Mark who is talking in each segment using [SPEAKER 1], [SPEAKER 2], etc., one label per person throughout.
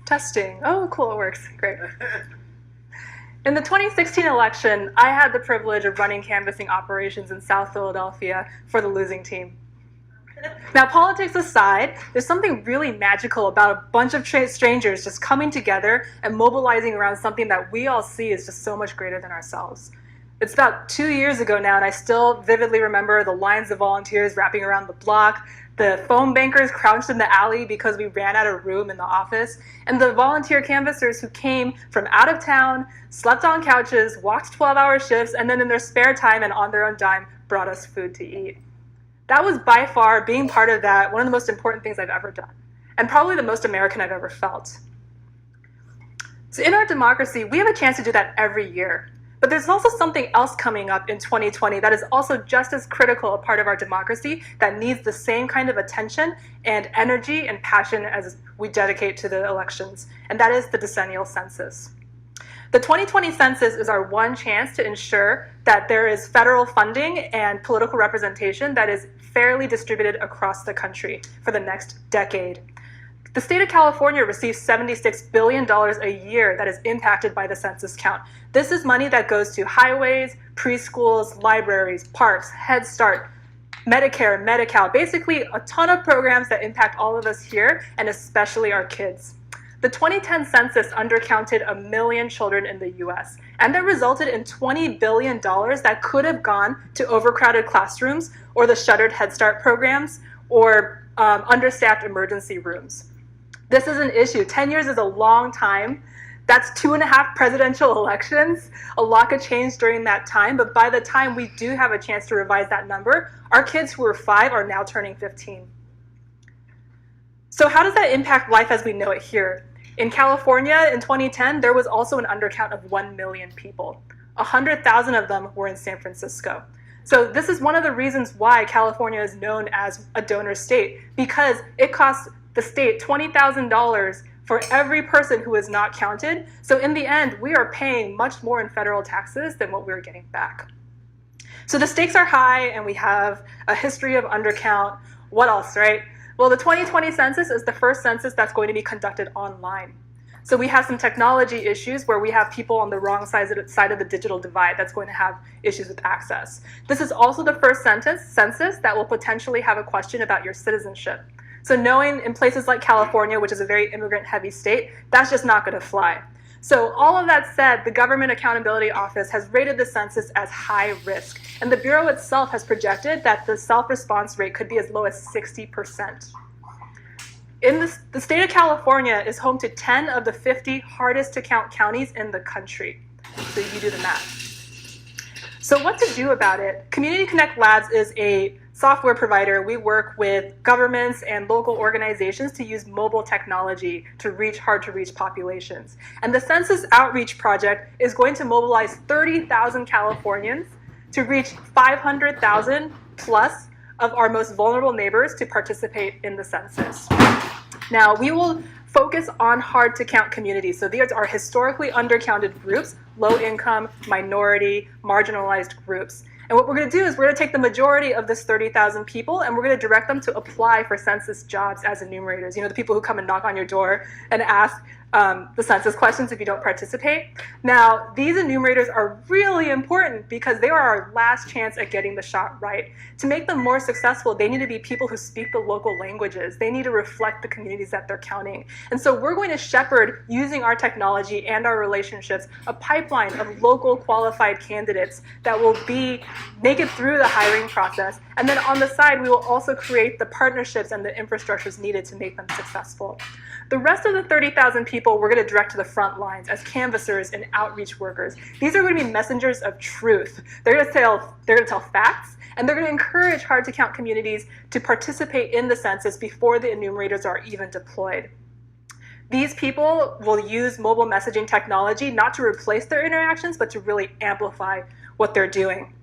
[SPEAKER 1] Testing. Oh, cool, it works. Great. In the 2016 election, I had the privilege of running canvassing operations in South Philadelphia for the losing team. Now, politics aside, there's something really magical about a bunch of strangers just coming together and mobilizing around something that we all see is just so much greater than ourselves. It's about 2 years ago now, and I still vividly remember the lines of volunteers wrapping around the block, the phone bankers crouched in the alley because we ran out of room in the office, and the volunteer canvassers who came from out of town, slept on couches, walked 12-hour shifts, and then in their spare time and on their own dime brought us food to eat. That was by far, being part of that, one of the most important things I've ever done, and probably the most American I've ever felt. So in our democracy, we have a chance to do that every year. But there's also something else coming up in 2020 that is also just as critical a part of our democracy that needs the same kind of attention and energy and passion as we dedicate to the elections, and that is the decennial census. The 2020 census is our one chance to ensure that there is federal funding and political representation that is fairly distributed across the country for the next decade. The state of California receives $76 billion a year that is impacted by the census count. This is money that goes to highways, preschools, libraries, parks, Head Start, Medicare, Medi-Cal, basically a ton of programs that impact all of us here and especially our kids. The 2010 census undercounted 1 million children in the US, and that resulted in $20 billion that could have gone to overcrowded classrooms or the shuttered Head Start programs or understaffed emergency rooms. This is an issue. 10 years is a long time. That's 2.5 presidential elections. A lot could change during that time, but by the time we do have a chance to revise that number, our kids who were 5 are now turning 15. So how does that impact life as we know it here? In California in 2010, there was also an undercount of 1 million people. 100,000 of them were in San Francisco. So this is one of the reasons why California is known as a donor state, because it costs the state $20,000 for every person who is not counted. So in the end, we are paying much more in federal taxes than what we're getting back. So the stakes are high, and we have a history of undercount. What else, right? Well, the 2020 census is the first census that's going to be conducted online. So we have some technology issues where we have people on the wrong side of the digital divide that's going to have issues with access. This is also the first census that will potentially have a question about your citizenship. So knowing in places like California, which is a very immigrant-heavy state, that's just not going to fly. So all of that said, the Government Accountability Office has rated the census as high risk, and the Bureau itself has projected that the self-response rate could be as low as 60%. The state of California is home to 10 of the 50 hardest to count counties in the country. So you do the math. So what to do about it? Community Connect Labs is a software provider. We work with governments and local organizations to use mobile technology to reach hard-to-reach populations. And the Census Outreach Project is going to mobilize 30,000 Californians to reach 500,000 plus of our most vulnerable neighbors to participate in the census. Now, we will focus on hard-to-count communities. So these are historically undercounted groups, low-income, minority, marginalized groups. And what we're going to do is we're going to take the majority of this 30,000 people and we're going to direct them to apply for census jobs as enumerators. You know, the people who come and knock on your door and ask the census questions if you don't participate. Now, these enumerators are really important because they are our last chance at getting the shot right. To make them more successful, they need to be people who speak the local languages. They need to reflect the communities that they're counting. And so we're going to shepherd, using our technology and our relationships, a pipeline of local qualified candidates that will make it through the hiring process. And then on the side, we will also create the partnerships and the infrastructures needed to make them successful. The rest of the 30,000 people we're going to direct to the front lines as canvassers and outreach workers. These are going to be messengers of truth. They're going to tell facts, and they're going to encourage hard-to-count communities to participate in the census before the enumerators are even deployed. These people will use mobile messaging technology not to replace their interactions, but to really amplify what they're doing.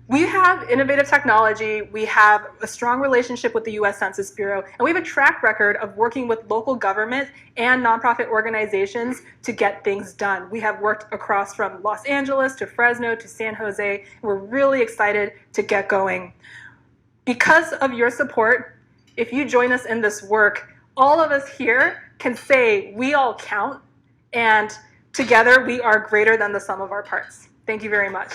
[SPEAKER 1] We have innovative technology, we have a strong relationship with the US Census Bureau, and we have a track record of working with local government and nonprofit organizations to get things done. We have worked across from Los Angeles to Fresno to San Jose, and we're really excited to get going. Because of your support, if you join us in this work, all of us here can say we all count, and together we are greater than the sum of our parts. Thank you very much.